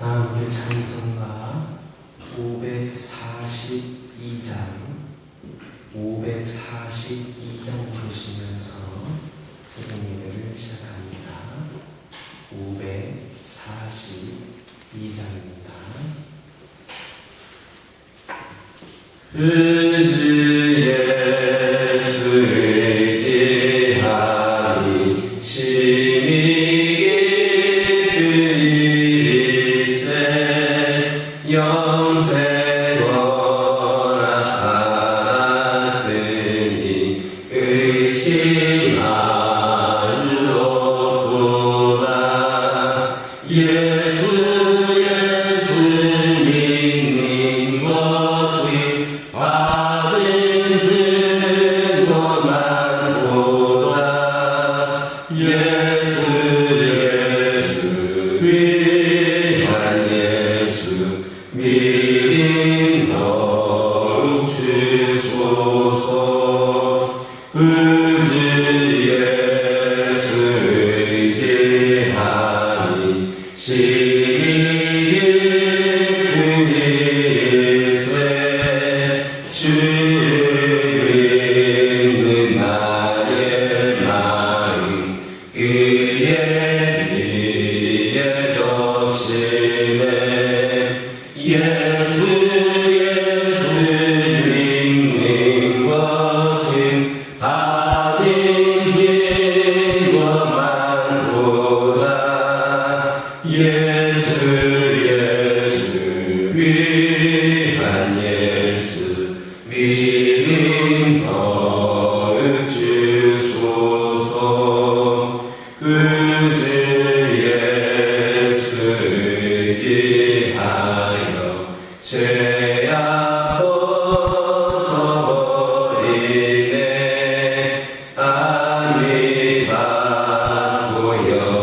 함께 찬송가 542장 부르시면서 새벽 예배를 시작합니다. 542장입니다. 의지 예수 의지하리 심히 깊으리세 영생원하 받았으니 의심하주 없도다. 예수 믿는 것이 받은 증거만 보다. 예수 귀한 예수 믿음 더욱 주소서. 의지 예수 의지하니 심히 깊으리세 주를 믿는 나의 마음 그의 비에 적시네. 예수 믿는 것은 받은 증거만 보다. 예수 귀한 예수 믿음 더욱 주소서. 의지 예수 의지하여 죄악 벗어버리네. 안위받고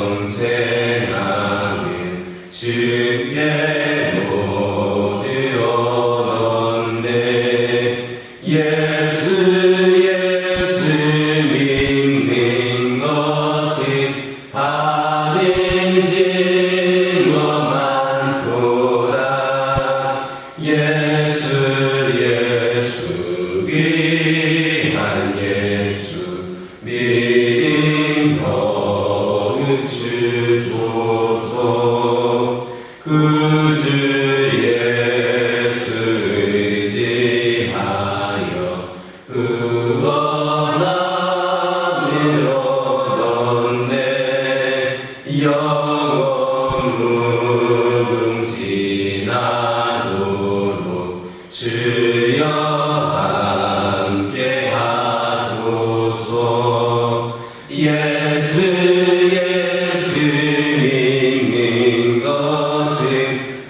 영생하는 주께 모두 얻었네. 예수 믿는 것은 받은 증거만 보다. 예수 귀한 예수 믿음 더욱 주소서. 구주 예수 의지하여 구원함을 얻었네. 영원 무궁신하도록 주여 함께 하소서. 예수 믿는 것은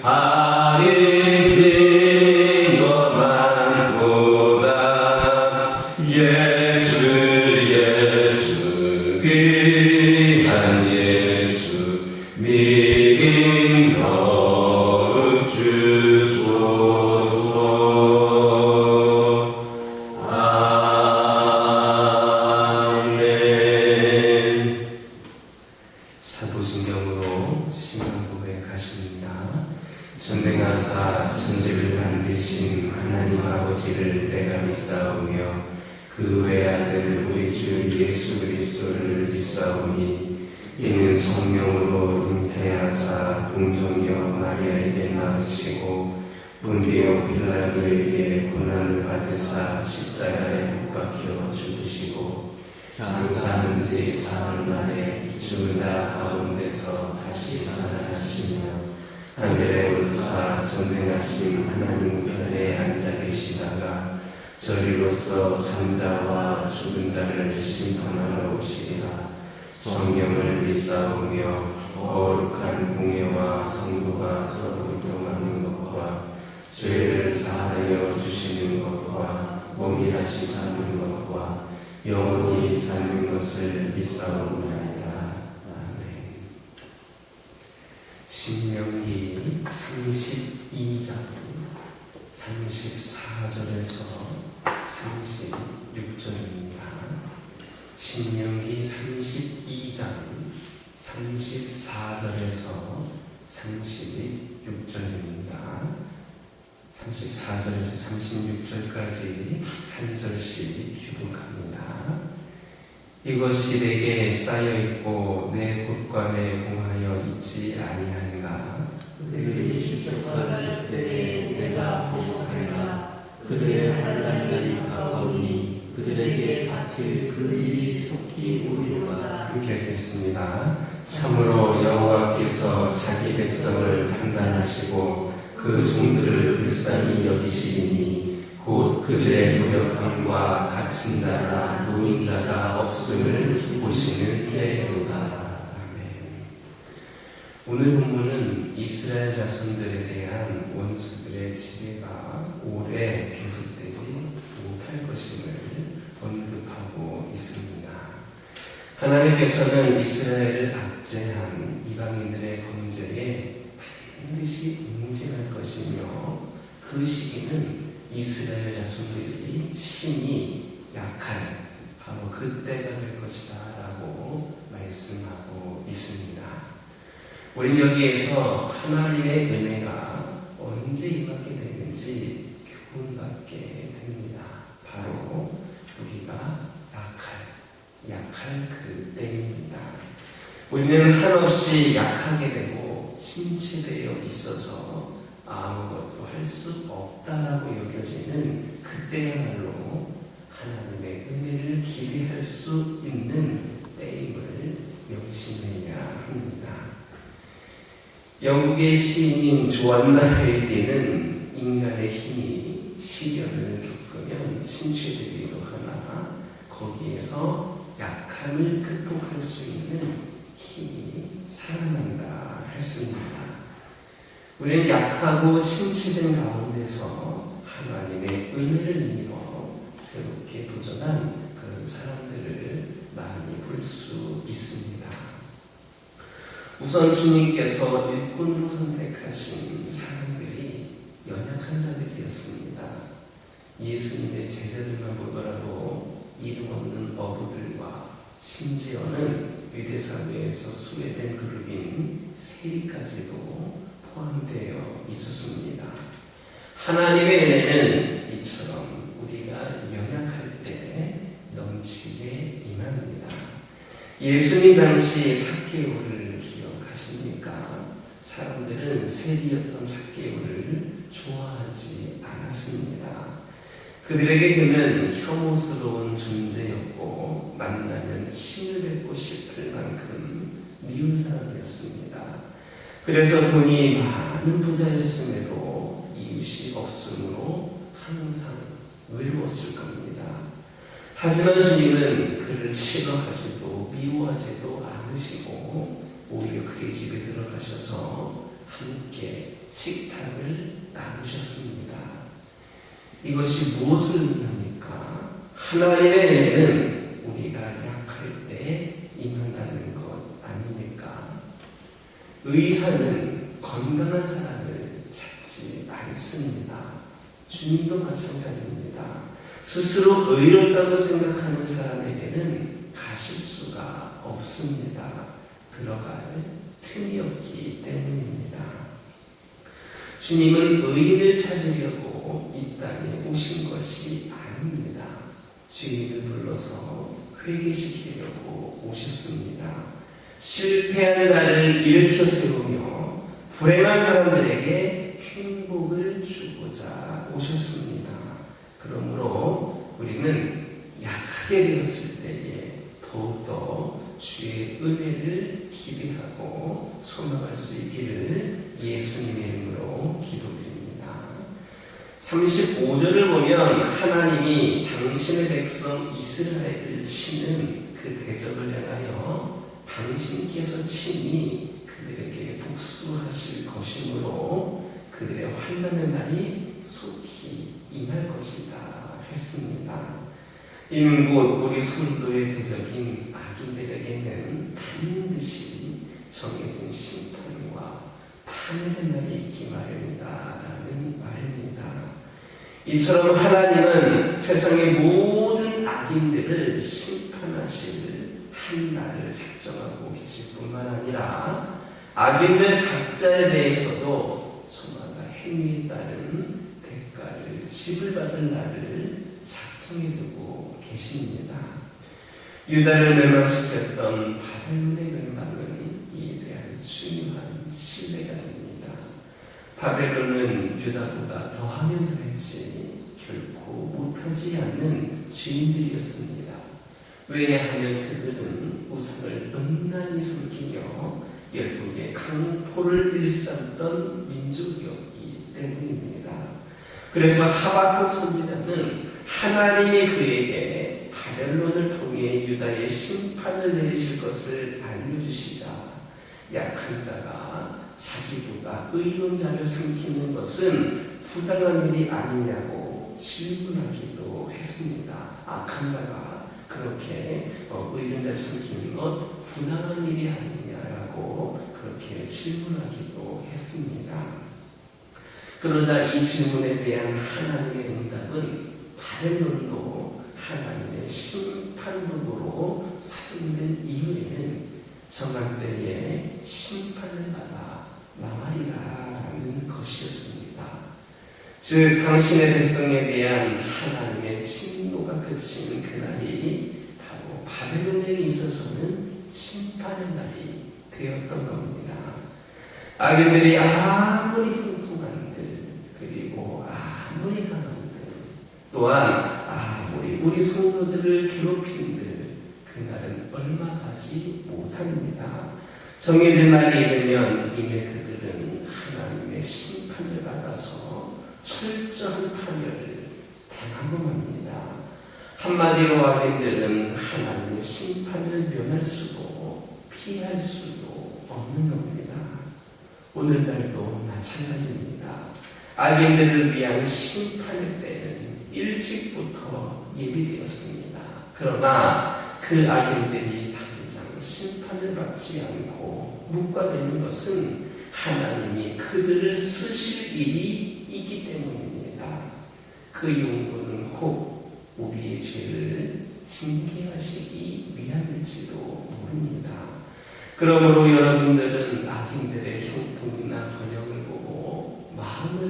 받은 증거만 보다. 예수 귀한 예수 믿음 더욱 주소서. 아멘. 사도신경으로 신앙 고백하십니다. 전능하사 천지를 만드신 하나님 아버지를 내가 믿사오며 그 외아들 우리 주 예수 그리스도를 믿사오니 이는 성령으로 잉태하사 동정녀 마리아에게 낳으시고 본디오 빌라도에게 고난을 받으사 십자가에 못 박혀 죽으시고 장사한 지 사흘 만에 죽은 자 가운데서 다시 살아나시며 하늘에 올라 전능하신 하나님 우편에 앉아 계시다가 저리로서 산자와 죽은 자를 심판하러 오시리라. 성령을 믿사오며 거룩한 공예와 성도가 서로 교통하는 것과 죄를 사하여 주시는 것과 몸이 다시 사는 것과 영원히 사는 것을 믿사옵나이다. 아멘. 신명기 32장 34절에서 36절입니다. 신명기 32장 34절에서 36절입니다. 34절에서 36절까지 한 절씩 교독합니다. 이것이 내게 쌓여있고 내 곳간에 봉하여 있지 아니한가. 그들이 실족할 때에 내가 보복하리라. 그들의 환난 날이 가까우니 그들에게 닥칠 그 일이 속히 오리로다. 함께 하겠습니다. 참으로 여호와께서 자기 백성을 판단하시고 그 종들을 불쌍히 여기시리니 곧 그들의 노력함과 갇힌 자나 노인자가 없음을 보시는 때로다. 아멘. 오늘 본문은 이스라엘 자손들에 대한 원수들의 지배가 오래 계속되지 못할 것임을 언급하고 있습니다. 하나님께서는 이스라엘을 압제한 이방인들의 범죄에 반드시 응징할 것이며 그 시기는 이스라엘 자손들이 심히 약할 바로 그때가 될 것이다 라고 말씀하고 있습니다. 우리는 여기에서 하나님의 은혜가 언제 임하게 되는지 교훈받게 됩니다. 바로 우리가 약할 그때입니다. 우리는 한없이 약하게 되고 침체되어 있어서 아무것도 할 수 없다라고 여겨지는 그때야말로 하나님의 은혜를 기대할 수 있는 때임을 명심해야 합니다. 영국의 시인인 조안나 헤일리는 인간의 힘이 시련을 겪으면 침체되기도 하나 거기에서 약함을 극복할 수 있는 힘이 살아난다 했습니다. 우리는 약하고 침체된 가운데서 하나님의 은혜를 믿어 새롭게 도전한 그런 사람들을 많이 볼 수 있습니다. 우선 주님께서 일꾼으로 선택하신 사람들이 연약한 자들이었습니다. 예수님의 제자들만 보더라도 이름 없는 어부들과 심지어는 유대사회에서 수혜된 그룹인 세리까지도 포함되어 있었습니다. 하나님의 은혜는 이처럼 우리가 연약할 때 넘치게 임합니다. 예수님 당시 삭개오를 기억하십니까? 사람들은 세리였던 삭개오를 좋아하지 않았습니다. 그들에게 그는 혐오스러운 존재였고 만나면 침을 뱉고 싶을 만큼 미운 사람이었습니다. 그래서 돈이 많은 부자였음에도 이웃이 없으므로 항상 외로웠을 겁니다. 하지만 주님은 그를 싫어하지도 미워하지도 않으시고 오히려 그의 집에 들어가셔서 함께 식탁을 나누셨습니다. 이것이 무엇을 의미합니까? 하나님의 은혜는 우리가 약할 때 임한다는 것 아닙니까? 의사는 건강한 사람을 찾지 않습니다. 주님도 마찬가지입니다. 스스로 의롭다고 생각하는 사람에게는 가실 수가 없습니다. 들어갈 틈이 없기 때문입니다. 주님은 의인을 찾으려고 이 땅에 오신 것이 아닙니다. 죄인을 불러서 회개시키려고 오셨습니다. 실패한 자를 일으켜 세우며 불행한 사람들에게 행복을 주고자 오셨습니다. 그러므로 우리는 약하게 되었을 때에 더욱더 주의 은혜를 기대하고 소망할 수 있기를 예수님의 이름으로 기도드립니다. 35절을 보면 하나님이 당신의 백성 이스라엘을 치는 그 대적을 향하여 당신께서 친히 그들에게 복수하실 것이므로 그들의 환난의 날이 속히 임할 것이다 했습니다. 이는 곧 우리 성도의 대적인 악인들에게는 반드시 정해진 심판과 파멸의 날이 있기 마련이다라는 말입니다. 이처럼 하나님은 세상의 모든 악인들을 심판하실 한 날을 작정하고 계실 뿐만 아니라 악인들 각자에 대해서도 저마다 행위에 따른 대가를 지불 받을 날을 작정해 두고 계십니다. 유다를 멸망시켰던 바벨론의 멸망은 이에 대한 중요한 신뢰가 됩니다. 바벨론은 유다보다 더하면 더했지 결코 못하지 않는 죄인들이었습니다. 왜냐하면 그들은 우상을 음란히 섬기며 열국의 강포를 일삼던 민족이었기 때문입니다. 그래서 하박국 선지자는 하나님이 그에게 바벨론을 통해 유다의 심판을 내리실 것을 알려주시자 약한 자가 자기보다 의로운 자를 삼키는 것은 부당한 일이 아니냐고 질문하기도 했습니다. 악한 자가 그렇게 의로운 자를 삼키는 것 부당한 일이 아니냐라고 그렇게 질문하기도 했습니다. 그러자 이 질문에 대한 하나님의 응답은 바벨론도 하나님의 심판도구로 사용된 이후에는 정한 때에 심판을 받아 망하리라라는 것이었습니다. 즉 당신의 백성에 대한 하나님의 진노가 그치는 그날이 바로 바벨론에 있어서는 심판의 날이 되었던 겁니다. 악인들이 아무리 형통한들 그리고 아무리 강한들 또한 아무리 우리 성도들을 괴롭힌들 그날은 얼마 가지 못합니다. 정해진 날이 이르면 이내 그들은 하나님의 심판을 받아서 철저한 파멸을 당하고맙니다. 한마디로 악인들은 하나님의 심판을 면할 수도 피할 수도 없는 겁니다. 오늘날도 마찬가지입니다. 악인들을 위한 심판의 때는 일찍부터 예비되었습니다. 그러나 그 악인들이 당장 심판을 받지 않고 묵과되는 것은 하나님이 그들을 쓰실 일이 있기 때문입니다. 그 용도는 혹 우리의 죄를 징계하시기 위함일지도 모릅니다. 그러므로 여러분들은 악인들의 형통이나 번영을 보고 마음이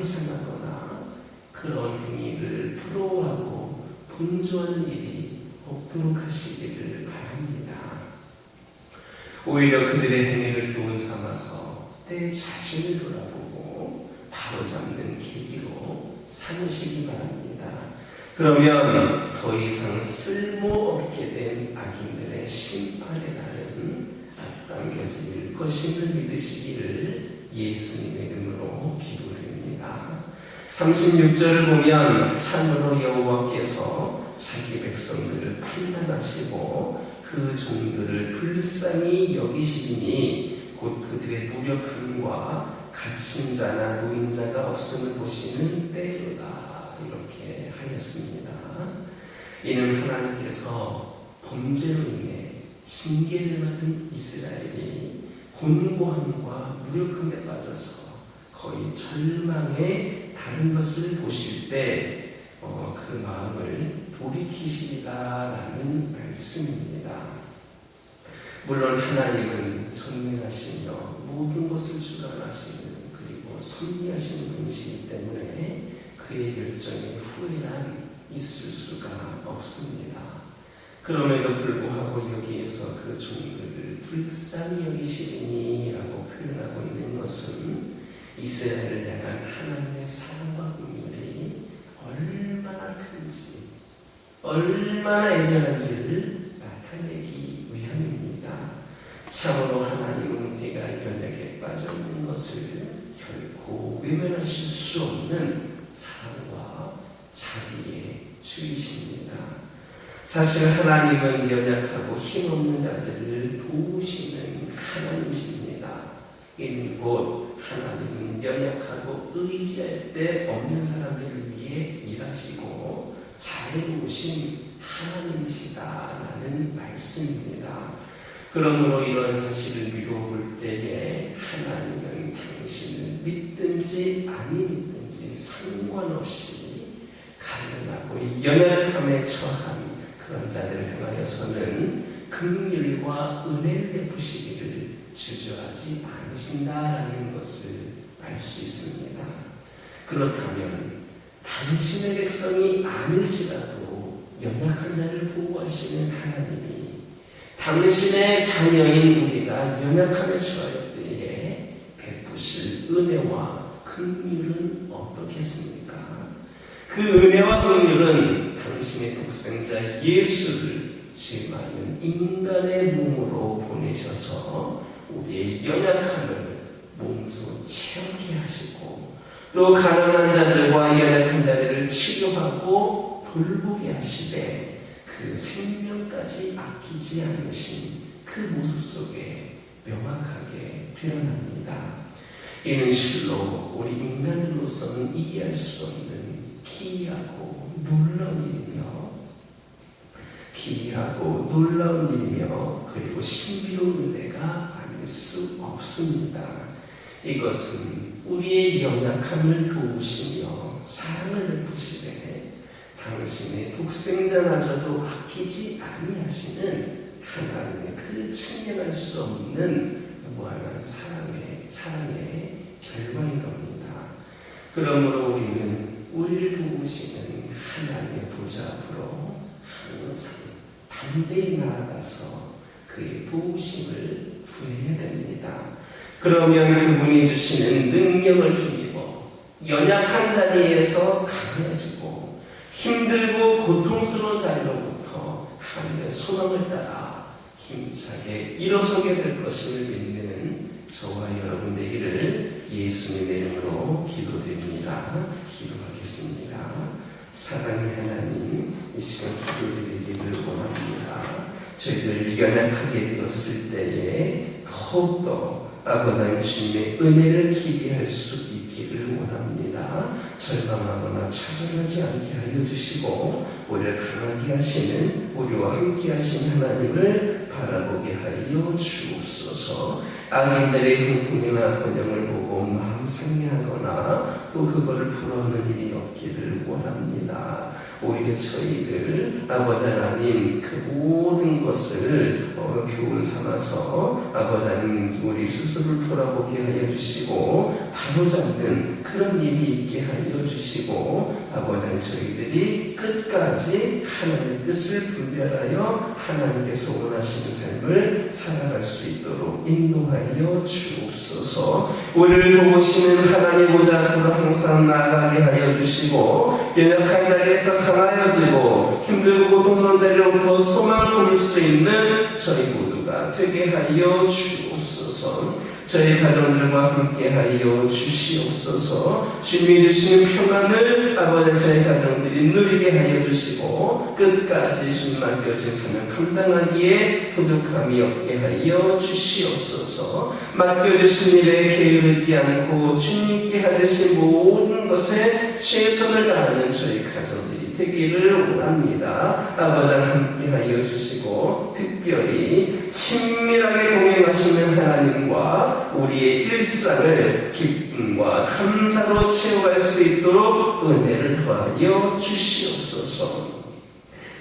상하거나 그런 행위를 부러워하고 분조하는 일이 없도록 하시기를 바랍니다. 오히려 그들의 행위를 교훈 삼아서 내 자신을 돌아보고 바로잡는 계기로 삼으시기 바랍니다. 그러면 더 이상 쓸모없게 된 악인들의 심판의 날은 앞당겨질 것임을 믿으시기를 예수님의 이름으로 기도드립니다. 36절을 보면 참으로 여호와께서 자기 백성들을 판단하시고 그 종들을 불쌍히 여기시리니 곧 그들의 무력함과 갇힌 자나 노인자가 없음을 보시는 때로다 이렇게 하였습니다. 이는 하나님께서 범죄로 인해 징계를 받은 이스라엘이 곤고함과 무력함에 빠져서 거의 절망에 다른 것을 보실 때 그 마음을 돌이키시리라라는 말씀입니다. 물론 하나님은 전능하시며 모든 것을 주관하시는 그리고 섭리하시는 분이시기 때문에 그의 결정에 후회란 있을 수가 없습니다. 그럼에도 불구하고 여기에서 그 종들을 불쌍히 여기시리니라고 표현하고 있는 것은 이스라엘을 향한 하나님의 사랑과 긍휼이 얼마나 큰지 얼마나 애절한지를 나타내기 위함입니다. 참으로 하나님은 우리가 연약에 빠져있는 것을 결코 외면하실 수 없는 사랑과 자비의 주이십니다. 사실 하나님은 연약하고 힘없는 자들을 도우시는 하나님이십니다. 이는 곧 하나님은 연약하고 의지할 데 없는 사람들을 위해 일하시고 자애로우신 하나님이시다라는 말씀입니다. 그러므로 이런 사실을 미뤄볼 때에 하나님은 당신을 믿든지 아니 믿든지 상관없이 가련하고 연약함에 처한 그런 자들을 향하여서는 긍휼과 은혜를 베푸시기를 주저하지 않으신다라는 것을 알 수 있습니다. 그렇다면 당신의 백성이 아닐지라도 연약한 자를 보호하시는 하나님이 당신의 자녀인 우리가 연약함에 처할 때에 베푸실 은혜와 긍휼은 어떻겠습니까? 그 은혜와 긍휼은 당신의 독생자 예수를 죄 많은 인간의 몸으로 보내셔서 우리의 연약함을 몸소 체험케 하시고 또 가난한 자들과 연약한 자들을 치료하고 돌보게 하시되 그 생명까지 아끼지 않으신 그 모습 속에 명확하게 드러납니다. 이는 실로 우리 인간으로서는 이해할 수 없는 기이하고 놀라운 일이며 그리고 신비로운 은혜가 아닐 수 없습니다. 이것은 우리의 연약함을 도우시며 사랑을 베푸시되 당신의 독생자마저도 아끼지 아니하시는 하나님의 그 측량할 수 없는 무한한 사랑의 결과인 겁니다. 그러므로 우리는 우리를 도우시는 하나님의 보좌 앞으로 항상 담대히 나아가서 그의 도우심을 구해야 됩니다. 그러면 그분이 주시는 능력을 힘입어 연약한 자리에서 강해지고 힘들고 고통스러운 자리로부터 하늘의 소망을 따라 힘차게 일어서게 될 것을 믿는 저와 여러분 되기를 예수님의 이름으로 기도드립니다. 기도하겠습니다. 사랑의 하나님, 이 시간 기도드리기를 원합니다. 저희들 연약하게 되었을 때에 더욱더 아버지 하나님 주님의 은혜를 기대할 수 있기를 원합니다. 절망하거나 좌절하지 않게 하여 주시고 우리를 강하게 하시는 우리와 함께 하신 하나님을 바라보게 하여 주옵소서. 악인들의 형통이나 번영을 보고 마음 상해하거나 또 그거를 부러워하는 일이 없기를 원합니다. 오히려 저희들 아버지 하나님 그 모든 것을 교훈 삼아서 아버지 하나님 우리 스스로를 돌아보게 하여 주시고 바로잡는 그런 일이 있게 하여 주시고 아버지 하나님 저희들이 끝까지 하나님의 뜻을 분별하여 하나님께서 원하시는 삶을 살아갈 수 있도록 인도하여 주옵소서. 우리를 도우시는 하나님 보좌 앞으로 항상 나아가게 하여 주시고 연약한 자리에서 강하여지고 힘들고 고통스러운 자리로부터 소망을 품을 수 있는 저희 모두가 되게 하여 주옵소서. 저희 가정들과 함께 하여 주시옵소서. 주님이 주시는 평안을 아버지 저희 가정들이 누리게 하여 주시고 끝까지 주님 맡겨주신 사명 감당하기에 부족함이 없게 하여 주시옵소서. 맡겨주신 일에 게으르지 않고 주님께 하신 모든 것에 최선을 다하는 저희 가정들이 되기를 원합니다. 아버지 함께 하여 주시고 특별히 친밀하게 동행하시는 하나님과 우리의 일상을 기쁨과 감사로 채워갈 수 있도록 은혜를 더하여 주시옵소서.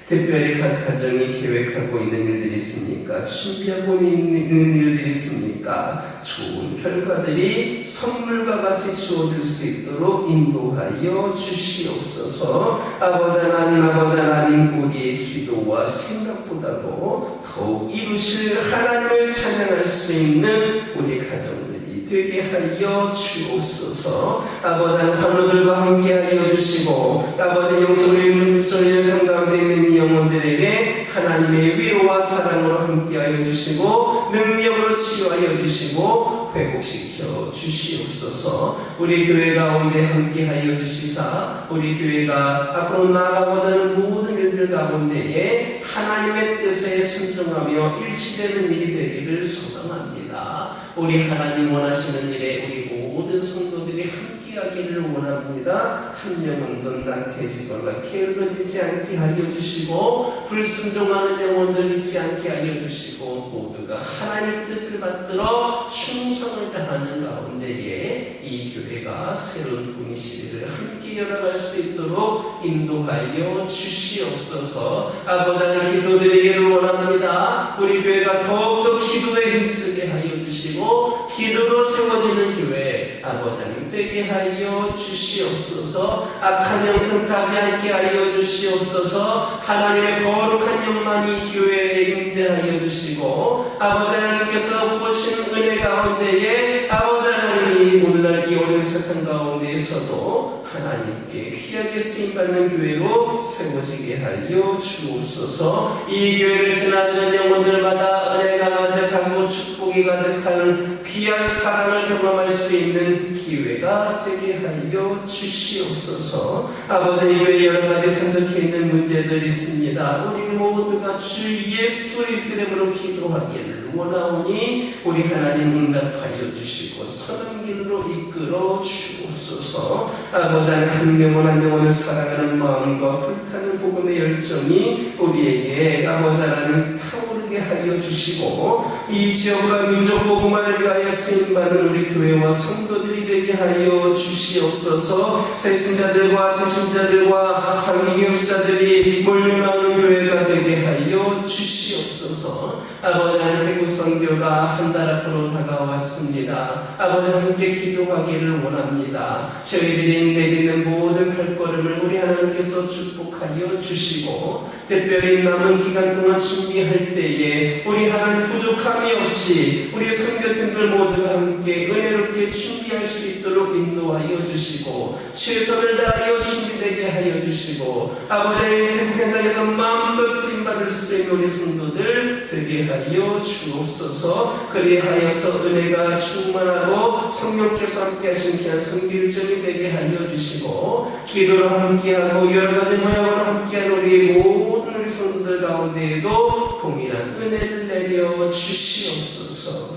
특별히 각 가정이 계획하고 있는 일들이 있습니까? 준비하고 있는 일들이 있습니까? 좋은 결과들이 선물과 같이 주어질 수 있도록 인도하여 주시옵소서. 아버지 하나님 우리의 기도와 생각보다도 더욱 이루실 하나님을 찬양할 수 있는 우리 가정들이 되게 하여 주옵소서. 아버지 하나님들과 함께 하여 주시고 아버지 영적인 가운데 있는 이 영혼들에게 하나님의 위로와 사랑으로 함께 하여 주시고 능력으로 치유하여 주시고 회복시켜 주시옵소서. 우리 교회 가운데 함께 하여 주시사 우리 교회가 앞으로 나아가고자 하는 모든 일들 가운데에 하나님의 뜻에 순종하며 일치되는 일이 되기를 소망합니다. 우리 하나님 원하시는 일에 우리 모든 성도들이 함께하기를 원합니다. 한 영혼도 낙태지거나 게으르지지 않게 하여 주시고 불순종하는 영혼들 있지 않게 하여 주시고 모두가 하나님의 뜻을 받들어 충성을 다하는 가운데에 이 교회가 새로운 분위 시대를 함께 열어갈 수 있도록 인도하여 주시옵소서. 아버지 하나님 기도드리기를 원합니다. 우리 교회가 더욱더 기도에 힘쓰게 하여 주시옵소서. 주시고 기도로 세워지는 교회 아버지 하나님 되게 하여 주시옵소서. 악한 영 틈타지 않게 하여 주시옵소서. 하나님의 거룩한 영만이 교회에 임재하여 주시고 아버지 하나님께서 부으신 은혜 가운데에 아버지 하나님이 오늘날 이 어려운 세상 가운데에서도 하나님께 귀하게 쓰임받는 교회로 세워지게 하여 주옵소서. 이 교회를 지나드는 영혼들마다 은혜가 가득하고 축복이 가득한 귀한 사랑을 경험할 수 있는 기회가 되게 하여 주시옵소서. 아버지 이 교회에 여러가지 산적해 있는 문제들이 있습니다. 우리 모두가 주 예수 그리스도의 이름으로 기도하기를 원하오니 우리 하나님 응답하여 주시고 선한 길로 이끌어 주옵소서. 아버지 한 영혼 한 영혼을 사랑하는 마음과 불타는 복음의 열정이 우리에게 아버지 하나님 타오르게 하여 주시고 이 지역과 민족 복음을 위하여 쓰임받는 우리 교회와 성도들이 되게 하여 주시옵소서. 새신자들과 대신자들과 장기교수자들이 몰려나오는 교회가 되게 하여 주시옵소서. 아버지 하나님 태국 선교가 한 달 앞으로 다가왔습니다. 아버지 함께 기도하기를 원합니다. 저희들이 내딛는 모든 발걸음을 우리 하나님께서 축복하여 주시고 특별히 남은 기간 동안 준비할 때에 우리 하나님 부족함이 없이 우리 선교팀들 모두가 함께 은혜롭게 준비할 수 있도록 인도하여 주시고 최선을 다하여 준비되게 하여 주시고 아버지의 캠프 현장에서 마음껏 쓰임받을 수 있는 우리 성도들 되게 하여 주옵소서. 그리하여서 은혜가 충만하고 성령께서 함께 하신 귀한 성길정이 되게 하여 주시고 기도로 함께하고 여러가지 모양으로 함께한 우리 모든 우리 성도들 가운데에도 동일한 은혜를 내려 주시옵소서.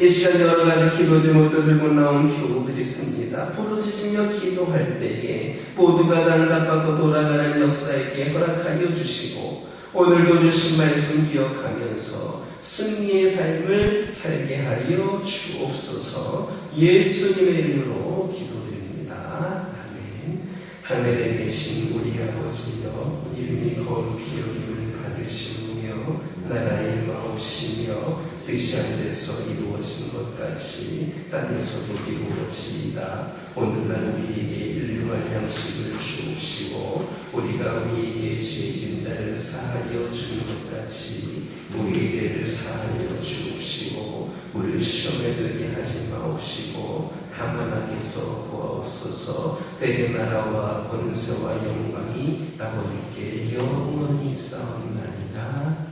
이 시간 여러가지 기도 제목도 들고 나온 교우들이 있습니다. 부르짖으며 기도할 때에 모두가 단답받고 돌아가는 역사에게 허락하여 주시고 오늘도 주신 말씀 기억하면서 승리의 삶을 살게 하여 주옵소서. 예수님의 이름으로 기도드립니다. 아멘. 하늘에 계신 우리 아버지여 이름이 거룩히 여김을 받으시오며 나라의 마옵시며 뜻이 하늘에서 이루어진 것 같이 땅에서도 이루어지이다. 오늘날 우리에게 일용할 양식을 주옵시고 우리가 우리에게 죄진 자를 사하여 주는 것 같이 우리의 죄를 사하여 주옵시고 우리를 시험에 들게 하지 마옵시고 다만 악에서 구하옵소서. 때의 나라와 권세와 영광이 아버지께 영원히 쌓옵나이다.